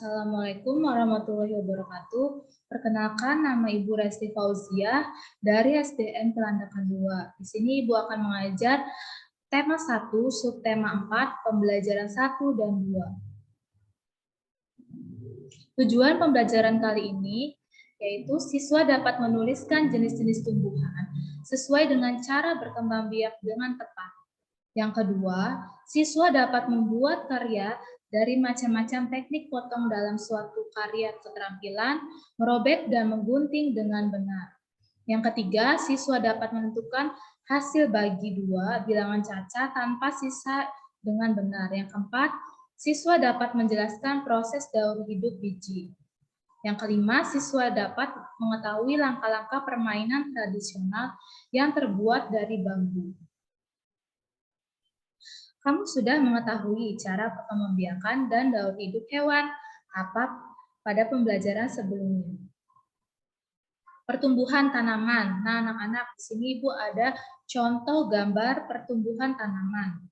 Assalamualaikum warahmatullahi wabarakatuh. Perkenalkan, nama Ibu Resti Fauziah dari SDN Pelandakan 2. Di sini Ibu akan mengajar tema 1, subtema 4, pembelajaran 1 dan 2. Tujuan pembelajaran kali ini yaitu siswa dapat menuliskan jenis-jenis tumbuhan sesuai dengan cara berkembang biak dengan tepat. Yang kedua, siswa dapat membuat karya dari macam-macam teknik potong dalam suatu karya keterampilan, merobek dan menggunting dengan benar. Yang ketiga, siswa dapat menentukan hasil bagi dua bilangan caca tanpa sisa dengan benar. Yang keempat, siswa dapat menjelaskan proses daur hidup biji. Yang kelima, siswa dapat mengetahui langkah-langkah permainan tradisional yang terbuat dari bambu. Kamu sudah mengetahui cara perkembangbiakan dan daur hidup hewan apa pada pembelajaran sebelumnya. Pertumbuhan tanaman. Nah, anak-anak, di sini Ibu ada contoh gambar pertumbuhan tanaman.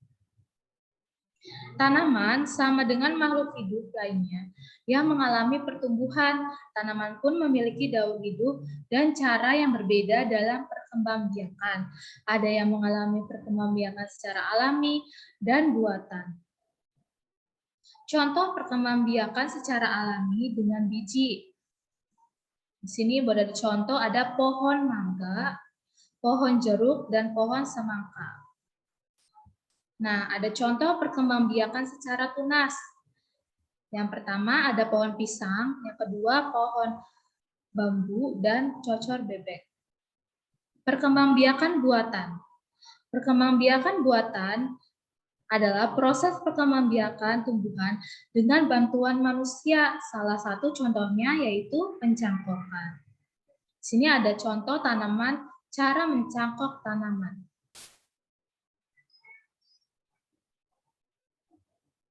Tanaman sama dengan makhluk hidup lainnya yang mengalami pertumbuhan. Tanaman pun memiliki daur hidup dan cara yang berbeda dalam perkembangbiakan. Ada yang mengalami perkembangbiakan secara alami dan buatan. Contoh perkembangbiakan secara alami dengan biji. Di sini ada contoh ada pohon mangga, pohon jeruk, dan pohon semangka. Nah, ada contoh perkembangbiakan secara tunas. Yang pertama ada pohon pisang, yang kedua pohon bambu, dan cocor bebek. Perkembangbiakan buatan. Perkembangbiakan buatan adalah proses perkembangbiakan tumbuhan dengan bantuan manusia. Salah satu contohnya yaitu pencangkokan. Di sini ada contoh tanaman, cara mencangkok tanaman.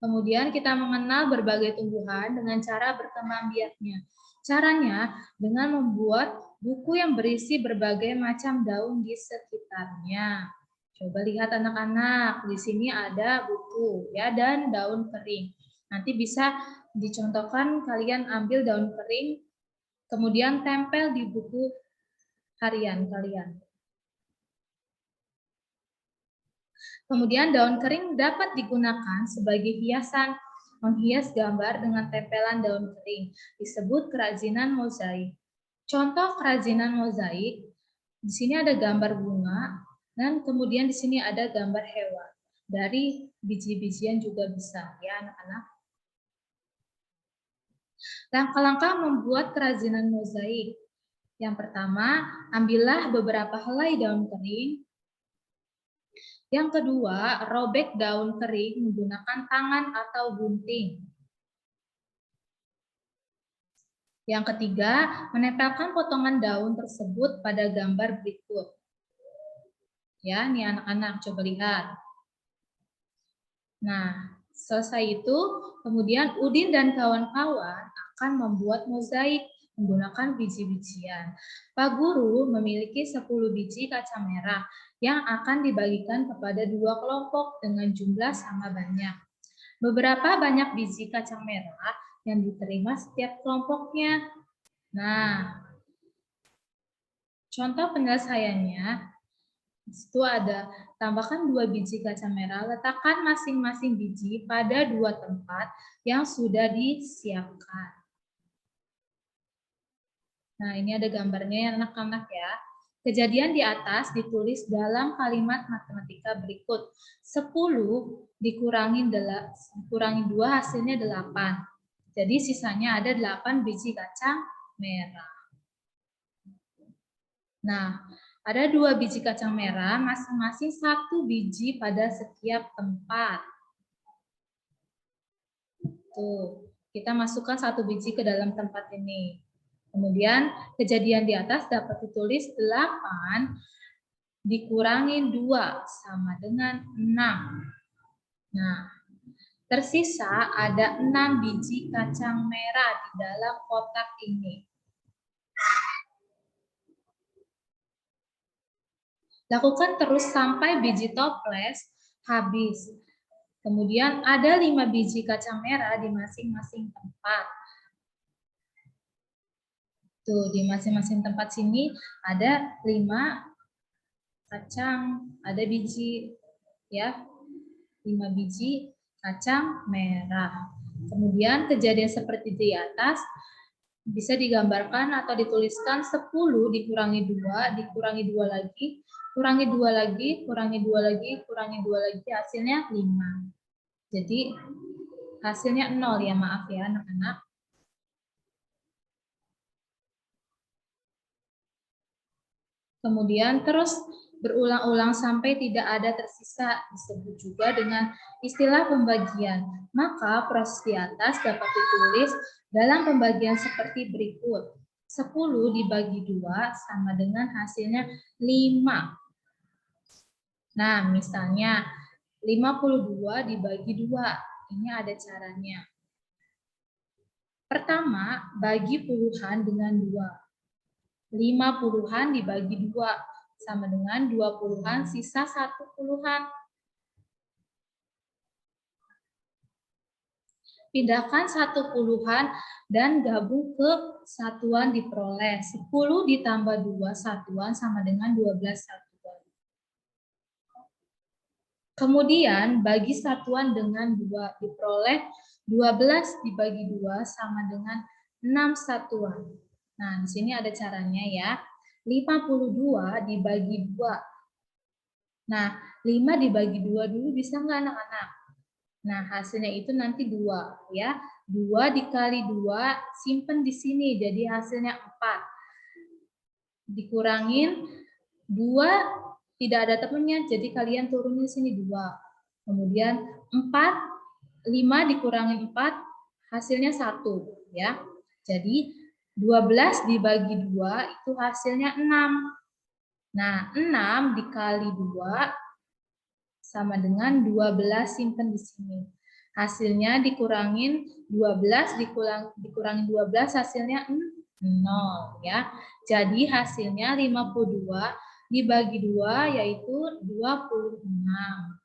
Kemudian kita mengenal berbagai tumbuhan dengan cara berkembang biaknya. Caranya dengan membuat buku yang berisi berbagai macam daun di sekitarnya. Coba lihat anak-anak, di sini ada buku ya dan daun kering. Nanti bisa dicontohkan kalian ambil daun kering, kemudian tempel di buku harian kalian. Kemudian daun kering dapat digunakan sebagai hiasan, menghias gambar dengan tempelan daun kering, disebut kerajinan mozaik. Contoh kerajinan mozaik, di sini ada gambar bunga, dan kemudian di sini ada gambar hewan. Dari biji-bijian juga bisa, ya anak-anak. Langkah-langkah membuat kerajinan mozaik. Yang pertama, ambillah beberapa helai daun kering. Yang kedua, robek daun kering menggunakan tangan atau gunting. Yang ketiga, menempelkan potongan daun tersebut pada gambar berikut. Ya, ini anak-anak coba lihat. Nah, selesai itu, kemudian Udin dan kawan-kawan akan membuat mozaik menggunakan biji-bijian. Pak Guru memiliki 10 biji kaca merah yang akan dibagikan kepada 2 kelompok dengan jumlah sama banyak. Beberapa banyak biji kacang merah yang diterima setiap kelompoknya. Nah, contoh penyelesaiannya, itu ada tambahkan 2 biji kacang merah, letakkan masing-masing biji pada 2 tempat yang sudah disiapkan. Nah, ini ada gambarnya ya anak-anak ya. Kejadian di atas ditulis dalam kalimat matematika berikut. 10 dikurangi 2 hasilnya 8. Jadi sisanya ada 8 biji kacang merah. Nah, ada 2 biji kacang merah, masing-masing 1 biji pada setiap tempat. Tuh, kita masukkan 1 biji ke dalam tempat ini. Kemudian kejadian di atas dapat ditulis 8 dikurangi 2 sama dengan 6. Nah, tersisa ada 6 biji kacang merah di dalam kotak ini. Lakukan terus sampai biji toples habis. Kemudian ada 5 biji kacang merah di masing-masing tempat. Tuh, di masing-masing tempat sini ada 5 kacang, ada biji, ya. 5 biji kacang merah. Kemudian kejadian seperti di atas bisa digambarkan atau dituliskan 10 dikurangi 2, dikurangi 2 lagi, kurangi 2 lagi, kurangi 2 lagi, kurangi 2 lagi, hasilnya 5. Jadi hasilnya 0 ya, maaf ya anak-anak. Kemudian terus berulang-ulang sampai tidak ada tersisa, disebut juga dengan istilah pembagian. Maka proses di atas dapat ditulis dalam pembagian seperti berikut. 10 dibagi 2 sama dengan hasilnya 5. Nah, misalnya 52 dibagi 2. Ini ada caranya. Pertama, bagi puluhan dengan 2. 5 puluhan dibagi 2 sama dengan 2 puluhan sisa 1 puluhan. Pindahkan 1 puluhan dan gabung ke satuan diperoleh. 10 ditambah 2 satuan sama dengan 12 satuan. Kemudian bagi satuan dengan 2 diperoleh 12 dibagi 2 sama dengan 6 satuan. Nah, di sini ada caranya ya. 52 dibagi 2. Nah, 5 dibagi 2 dulu bisa nggak anak-anak? Nah, hasilnya itu nanti 2 ya. 2 dikali 2 simpen di sini jadi hasilnya 4. Dikurangin 2 tidak ada temennya jadi kalian turunin sini 2. Kemudian 4 5 dikurangi 4 hasilnya 1 ya. Jadi 12 dibagi 2 itu hasilnya 6. Nah, 6 dikali 2 sama dengan 12 simpen di sini. Hasilnya dikurangin 12 dikurangi 12 hasilnya 0 ya. Jadi hasilnya 52 dibagi 2 yaitu 26.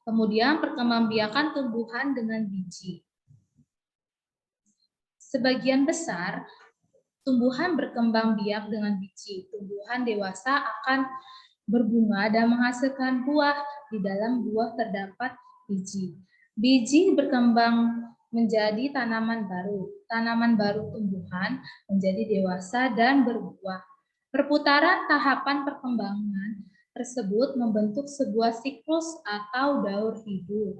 Kemudian perkembangbiakan tumbuhan dengan biji. Sebagian besar tumbuhan berkembang biak dengan biji. Tumbuhan dewasa akan berbunga dan menghasilkan buah. Di dalam buah terdapat biji. Biji berkembang menjadi tanaman baru. Tanaman baru tumbuhan menjadi dewasa dan berbuah. Perputaran tahapan perkembangan tersebut membentuk sebuah siklus atau daur hidup.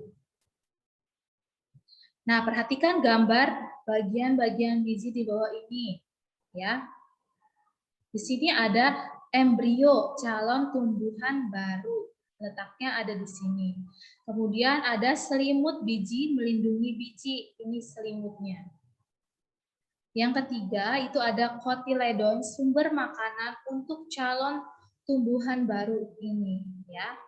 Nah, perhatikan gambar bagian-bagian biji di bawah ini, ya. Di sini ada embrio calon tumbuhan baru, letaknya ada di sini. Kemudian ada selimut biji melindungi biji, ini selimutnya. Yang ketiga itu ada kotiledon, sumber makanan untuk calon tumbuhan baru ini, ya.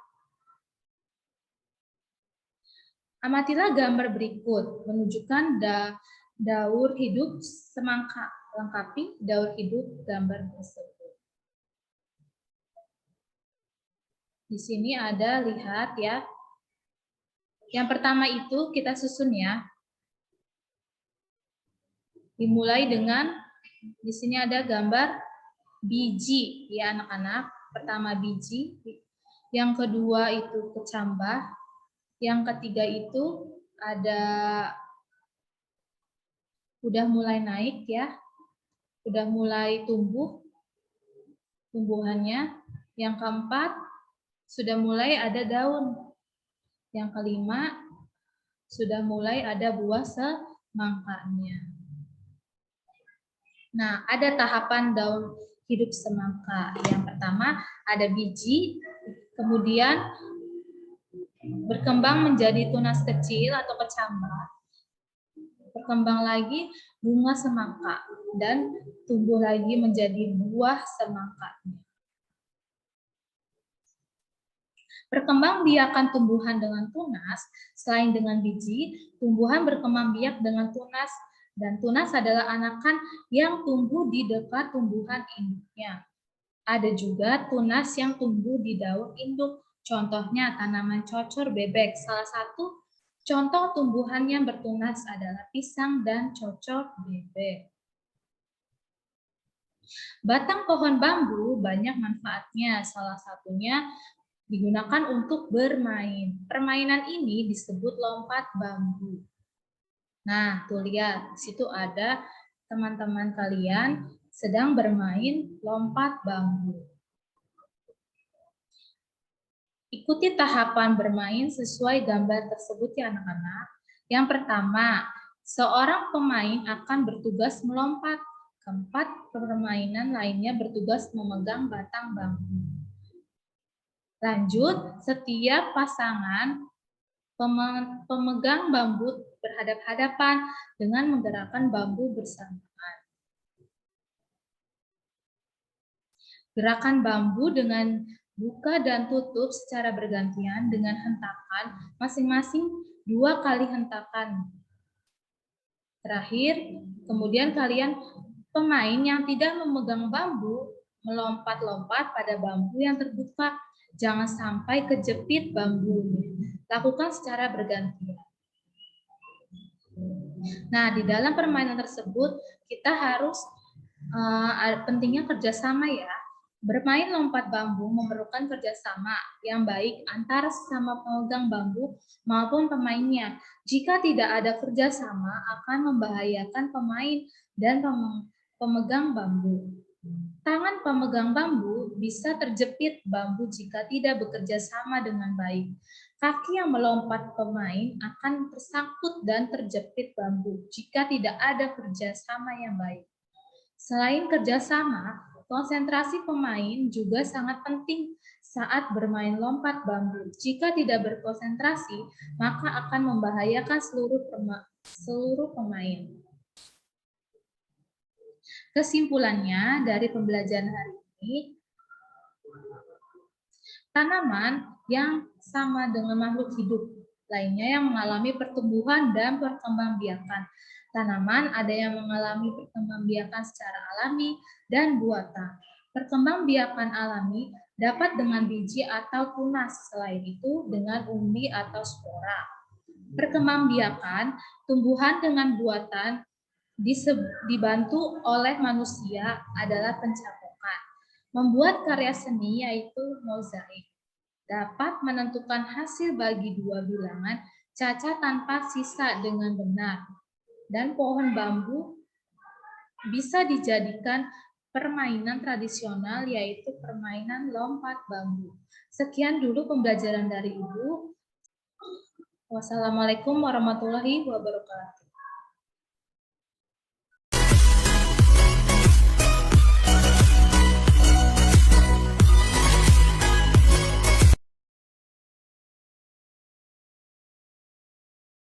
Amatilah gambar berikut menunjukkan daur hidup semangka. Lengkapi daur hidup gambar tersebut. Di sini ada, lihat ya. Yang pertama itu kita susun ya. Dimulai dengan di sini ada gambar biji ya anak-anak. Pertama biji, yang kedua itu kecambah, yang ketiga itu ada udah mulai naik ya. Udah mulai tumbuh tumbuhannya. Yang keempat, sudah mulai ada daun. Yang kelima, sudah mulai ada buah semangkanya. Nah, ada tahapan daun hidup semangka. Yang pertama, ada biji, kemudian berkembang menjadi tunas kecil atau kecambah. Berkembang lagi bunga semangka dan tumbuh lagi menjadi buah semangkanya. Berkembang biakan tumbuhan dengan tunas, selain dengan biji, tumbuhan berkembang biak dengan tunas, dan tunas adalah anakan yang tumbuh di dekat tumbuhan induknya. Ada juga tunas yang tumbuh di daun induk, contohnya tanaman cocor bebek. Salah satu Contoh tumbuhan yang bertunas adalah pisang dan cocok bebek. Batang pohon bambu banyak manfaatnya, salah satunya digunakan untuk bermain. Permainan ini disebut lompat bambu. Nah, tuh lihat, di situ ada teman-teman kalian sedang bermain lompat bambu. Ikuti tahapan bermain sesuai gambar tersebut ya anak-anak. Yang pertama, seorang pemain akan bertugas melompat. Keempat, permainan lainnya bertugas memegang batang bambu. Lanjut, setiap pasangan pemegang bambu berhadap-hadapan dengan menggerakkan bambu bersamaan. Gerakan bambu dengan buka dan tutup secara bergantian dengan hentakan masing-masing 2 kali hentakan. Terakhir, kemudian pemain yang tidak memegang bambu melompat-lompat pada bambu yang terbuka. Jangan sampai kejepit bambunya. Lakukan secara bergantian. Nah, di dalam permainan tersebut kita harus pentingnya kerjasama ya. Bermain lompat bambu memerlukan kerjasama yang baik antara sesama pemegang bambu maupun pemainnya. Jika tidak ada kerjasama akan membahayakan pemain dan pemegang bambu. Tangan pemegang bambu bisa terjepit bambu jika tidak bekerja sama dengan baik. Kaki yang melompat pemain akan tersangkut dan terjepit bambu jika tidak ada kerjasama yang baik. Selain kerjasama, konsentrasi pemain juga sangat penting saat bermain lompat bambu. Jika tidak berkonsentrasi, maka akan membahayakan seluruh pemain. Kesimpulannya dari pembelajaran hari ini, tanaman yang sama dengan makhluk hidup lainnya yang mengalami pertumbuhan dan perkembangbiakan. Tanaman ada yang mengalami perkembangbiakan secara alami dan buatan. Perkembangbiakan alami dapat dengan biji atau tunas, selain itu dengan umbi atau spora. Perkembangbiakan tumbuhan dengan buatan dibantu oleh manusia adalah pencakokan. Membuat karya seni yaitu mozaik dapat menentukan hasil bagi dua bilangan cacat tanpa sisa dengan benar. Dan pohon bambu bisa dijadikan permainan tradisional yaitu permainan lompat bambu. Sekian dulu pembelajaran dari Ibu. Wassalamualaikum warahmatullahi wabarakatuh.